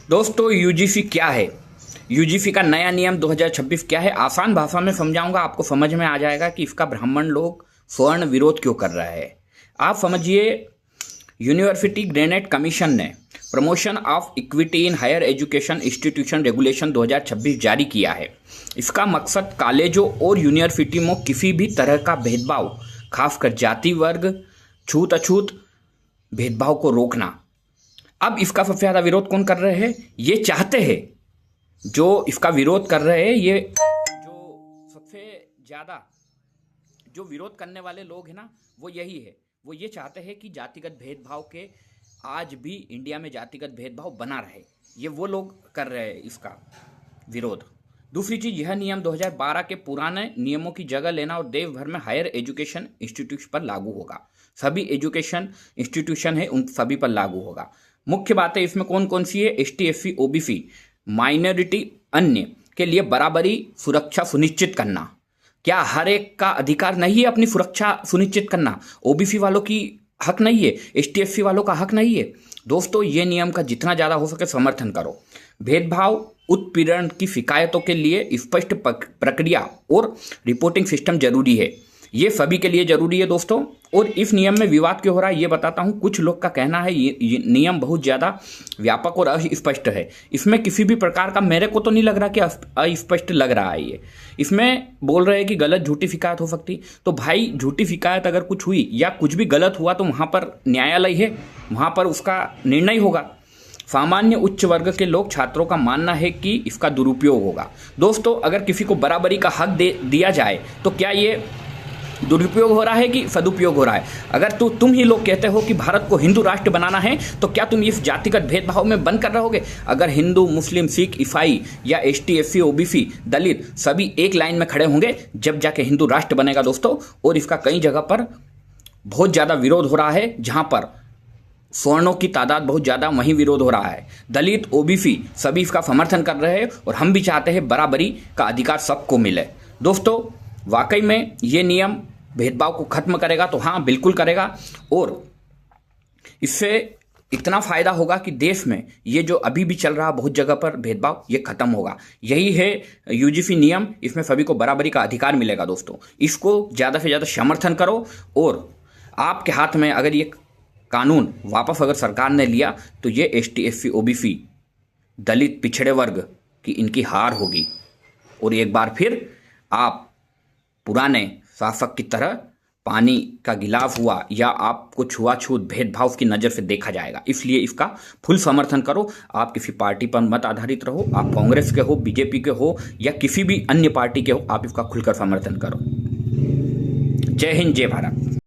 दोस्तों यूजीसी क्या है? यूजीसी का नया नियम 2026 क्या है? आसान भाषा में समझाऊंगा, आपको समझ में आ जाएगा कि इसका ब्राह्मण लोग स्वर्ण विरोध क्यों कर रहा है। आप समझिए, यूनिवर्सिटी ग्रेनेड कमीशन ने promotion of equity in higher education institution regulation 2026 जारी किया है। इसका मकसद कॉलेजों और यूनिवर्सिटी में किसी भी तरह का भेदभाव, खासकर जाति वर्ग छूत अछूत भेदभाव को रोकना। अब इसका सबसे ज्यादा विरोध कौन कर रहे हैं? ये चाहते हैं, जो इसका विरोध कर रहे हैं, ये जो सबसे ज्यादा जो विरोध करने वाले लोग हैं ना, वो यही है। वो ये चाहते हैं कि जातिगत भेदभाव के आज भी इंडिया में जातिगत भेदभाव बना रहे। ये वो लोग कर रहे हैं इसका विरोध। दूसरी चीज, यह नियम 2012 के पुराने नियमों की जगह लेना और देश भर में हायर एजुकेशन इंस्टीट्यूट पर लागू होगा। सभी एजुकेशन इंस्टीट्यूशन है उन सभी पर लागू होगा। मुख्य बातें इसमें कौन कौन सी है? एसटी, एससी, ओबीसी, माइनॉरिटी, अन्य के लिए बराबरी सुरक्षा सुनिश्चित करना। क्या हर एक का अधिकार नहीं है अपनी सुरक्षा सुनिश्चित करना? ओबीसी वालों की हक नहीं है? एसटी, एससी वालों का हक नहीं है? दोस्तों, ये नियम का जितना ज्यादा हो सके समर्थन करो। भेदभाव उत्पीड़न की शिकायतों के लिए स्पष्ट प्रक्रिया और रिपोर्टिंग सिस्टम जरूरी है। ये सभी के लिए जरूरी है दोस्तों। और इस नियम में विवाद क्यों हो रहा है ये बताता हूं। कुछ लोग का कहना है ये नियम बहुत ज्यादा व्यापक और अस्पष्ट है। इसमें किसी भी प्रकार का, मेरे को तो नहीं लग रहा कि अस्पष्ट लग रहा है ये। इसमें बोल रहे हैं कि गलत झूठी शिकायत हो सकती। तो भाई, झूठी शिकायत अगर कुछ हुई या कुछ भी गलत हुआ तो वहां पर न्यायालय है, वहां पर उसका निर्णय होगा। सामान्य उच्च वर्ग के लोग, छात्रों का मानना है कि इसका दुरुपयोग होगा। दोस्तों, अगर किसी को बराबरी का हक दिया जाए तो क्या ये दुरुपयोग हो रहा है कि सदुपयोग हो रहा है? अगर तुम ही लोग कहते हो कि भारत को हिंदू राष्ट्र बनाना है, तो क्या तुम इस जातिगत भेदभाव में बंद कर रहोगे? अगर हिंदू, मुस्लिम, सिख, ईसाई या एसटी, एससी, ओबीसी, दलित सभी एक लाइन में खड़े होंगे, जब जाके हिंदू राष्ट्र बनेगा दोस्तों। और इसका कई जगह पर बहुत ज्यादा विरोध हो रहा है। जहां पर स्वर्णों की तादाद बहुत ज्यादा, वहीं विरोध हो रहा है। दलित, ओबीसी सभी इसका समर्थन कर रहे हैं और हम भी चाहते हैं बराबरी का अधिकार सबको मिले। दोस्तों, वाकई में ये नियम भेदभाव को खत्म करेगा? तो हाँ, बिल्कुल करेगा। और इससे इतना फायदा होगा कि देश में ये जो अभी भी चल रहा बहुत जगह पर भेदभाव, ये खत्म होगा। यही है यूजीसी नियम। इसमें सभी को बराबरी का अधिकार मिलेगा दोस्तों। इसको ज्यादा से ज्यादा समर्थन करो। और आपके हाथ में अगर ये कानून वापस अगर सरकार ने लिया तो ये एसटी, एससी, ओबीसी, दलित, पिछड़े वर्ग की इनकी हार होगी। और एक बार फिर आप पुराने शासक की तरह पानी का गिलाफ हुआ या आपको छुआछूत भेदभाव की नज़र से देखा जाएगा। इसलिए इसका फुल समर्थन करो। आप किसी पार्टी पर मत आधारित रहो। आप कांग्रेस के हो, बीजेपी के हो या किसी भी अन्य पार्टी के हो, आप इसका खुलकर समर्थन करो। जय हिंद, जय भारत।